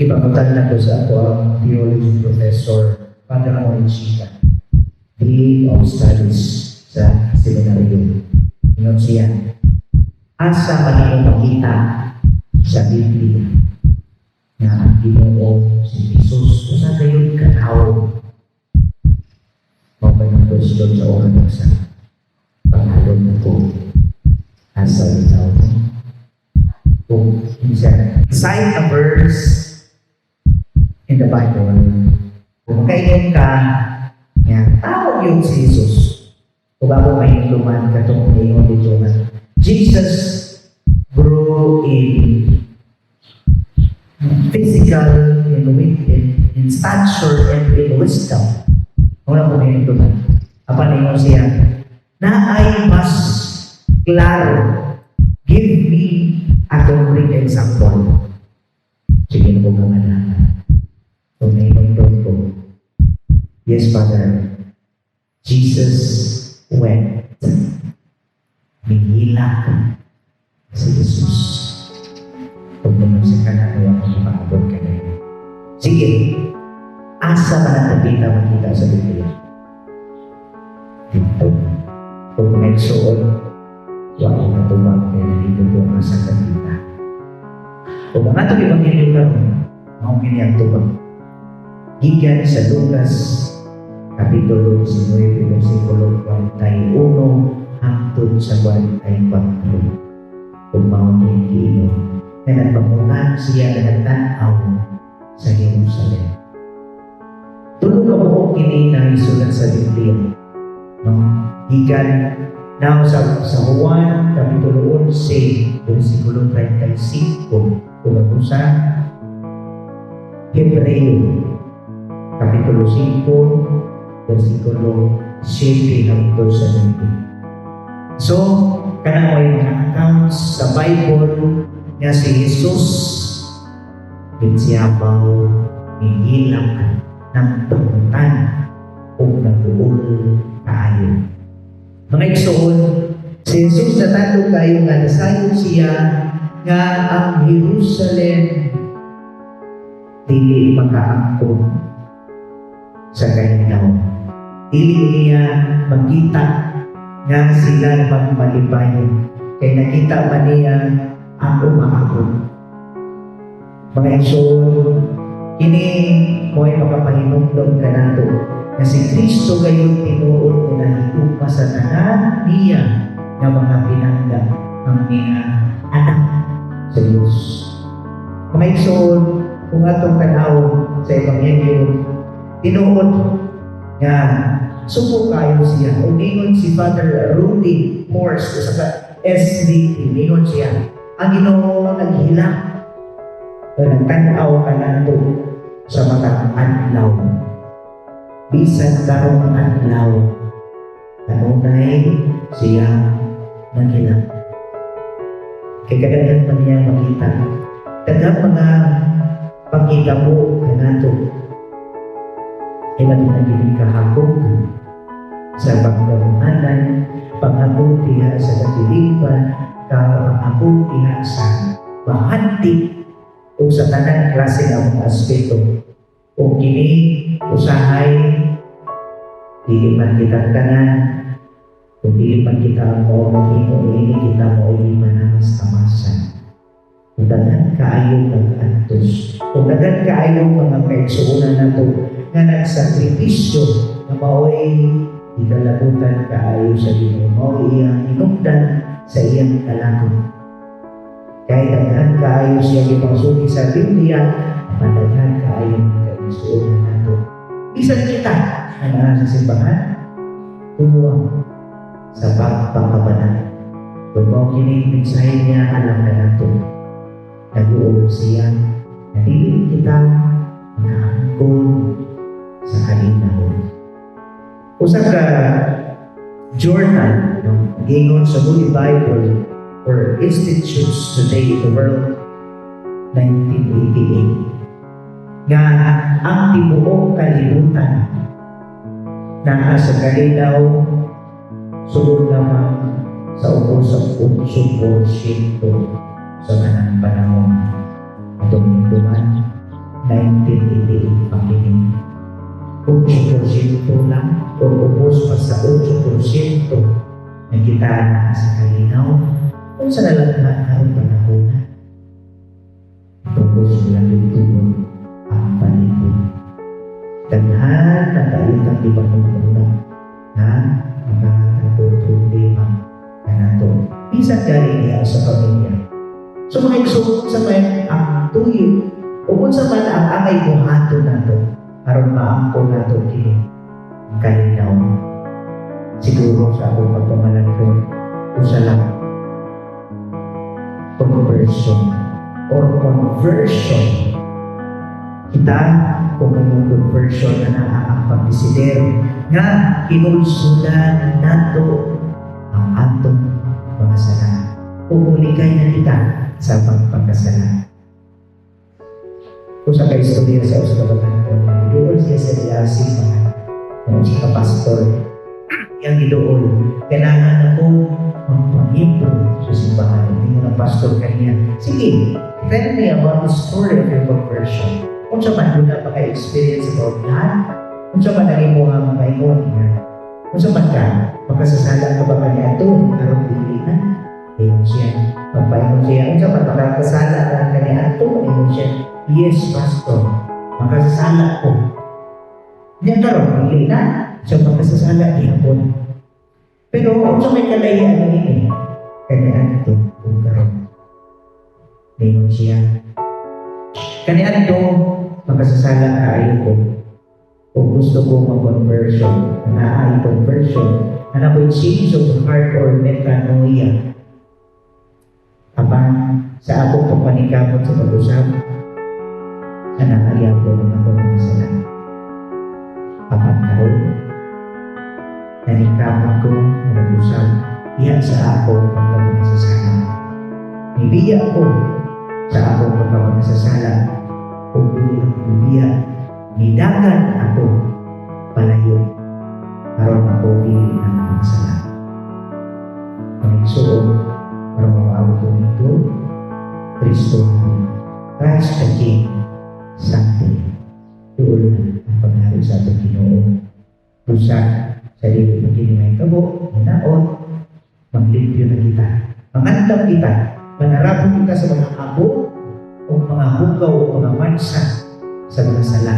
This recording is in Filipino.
Ipamutan na ko sa ako ang theology professor, Father Morichica, Dean of Studies sa seminaryo. Ingon siya, asa pa na makita sa Biblia na ang Ginoo si Jesus kung saan kayo katao. Mga ng question sa oras sa pangalon na ko. Asa ikaw kung cite a verse in the Bible. Kung makainom ka, yan, tawag yun si Jesus. Kung bago kayo luman, katong ngayon dito na, Jesus grew in physical, in stature, and in wisdom. Wala po ngayon luman. Apa na yun siya? Na ay mas klaro. Give me a concrete example. Sige na po ka manahan. Kung nainundod ko, yes, Father, Jesus went. Minila si Jesus. Kung naman sa kanan, wala kong maabot ka na yun. Sige, asa ka na nakita makita sa Biblia? Dito. Kung nagsuot, wala na tumang dito po ang asa ka kita. Kung mga ito ibangilyo ka mo, mga kanyang tumang. Gigan sa Lucas, Kapitulo 19, versikulo 41, hangtod sa 44. Kung maunong iinom, na nagpamungan siya na nagtanaw sa Jerusalem. Tulog ka mo kini na isulat sa Biblia. Gigan, now sa Juan, Kapitulo 11, versikulo 35, kung ako sa Hebreo, Kapitulo 5, versikulo 7 hangtod sa 20. So, kanang may mga accounts sa Bible nga si Jesus pinsiyabaw hihilak ng pangutan o nag-uul kaayo. Mga igsoon, si Jesus natalo kayo nga nasayon siya nga ang Jerusalem dili makaangkon sa kanyang. Dili niya magkita nga sila magmalibayon. Kaya nakita man niya ako maakon. Mga igsoon, kini mo ay makapahinumdom ka nato na si Kristo gayon tinuod na hitupa sa tanan niya nga mga pinangga ng mga anak sa Diyos. Mga igsoon, kung atong tanaw sa Ebanghelyo, tinuod nga suko kayo siya. Uningon si Father Rudy Morse sa SDT, uningon siya. Ang Ginoo naghila o nagtanaw ka nato sa mga adlaw. Bisan karong adlaw, kanunay siya naghila. Kaya kadaghan pa niya makita. Kadaghan mga pangitabo ka nato. Ilan na gini kahapon sa pagkamuhanan, panghabong diha sa katilipan, panghabong diha sa bahanti o sa tanang klase ng aspeto. O kini, usahay, dili man kita tanan, kung dili man kita ang maunong ini kita maunong manamas-tamasan. Kung dagan kaayong nag-antos, kung dagan kaayong mga kaigsuunan na ito, nga nagsakripisyo na mao'y idalabutan kaayo sa Ginoo, mao'y iyang inugdan sa iyang kalagon. Kahit daghan kaayo siya ipangsugi sa Biblia, madaghan kaayo ng kaigsuunan na ito. Bisan kita na nasa simbahan, tumuwang sa pagpapabanal. Kung mo kiniminsahin niya, alam na nato. Nag-uulog siya, nalilin kita, nakaangkon sa kalinaw. Usa ka journal gingon sa Holy Bible or Institutes Today in the World 1988 nga ang tibuok kalibutan na sa kalinaw sulod lamang sa ubos sa 8% sa manang panahon. Itong duman 1988 pakinig. 8% lang o ubos pa sa 8% na kita na sa kalinaw kung sa nalaghan ang panahon. Ubos lang dito ang panahon. Tanhan na tayo ng ibang mga na mga problema na nato. Bisa galing niya sa pamilya. So mga igsuot sa may ang tuyo o kung sa man ang angay buhato nato aron maangko nato kini kalinaw. Siguro sa akong pagpamalanggong usa lang conversion. Kita kung may conversion na ang pagdesider nga kinulsudan nato ang atong mga sala. Umulikay na kita sa pagpagkasala. Kung sa kaistorya sa usa ka batan, doon siya sa diasis mga si pastor yang idool. Kailangan ako magpamibro sa simbahan. Hindi mo na pastor kanya. Sige, tell me about the story of your conversion. Kung sa man doon na paka-experience about that, kung sa man naging mo ang maingon niya, kung sa man ka, magkasasala ka ba kanya ito, karong dili na, ayun siya, magpaingon siya, kung sa man magkasasala ka kanya ito, ayun siya, yes, pastor, magkasasala ko. Yan karong dili na, siya magkasasala ihapon. Pero kung sa may kalayaan na ini, kanya ito, kung karong. Ayun siya, kanya ito, magkasasala kayo ko. Kung gusto ko mag-conversion, na conversion, na ako'y change of heart or metanoia. Kapag sa akong pagpanikamot sa pag-usap, nanakaliyan ko ng ako ng masala. Kapag taon, nanikamot ko ng pag-usap, iyan sa akong pagkamasasala. Nibiya ko sa akong pagkamasasala, kung biya, nidagan ako palayo, karon ako dili ng magsala. Pangigsuon, karon maabot ko nito, Kristo, Christ the King, Santo, tuol na ang panghari sa ating Ginoo. Pusa, sa dili magkinimay kabo, hinaon, maglimpyo na kita, mangandam kita, manarapon kita sa mga abo, o mga hugaw o mga mansa sa mga sala.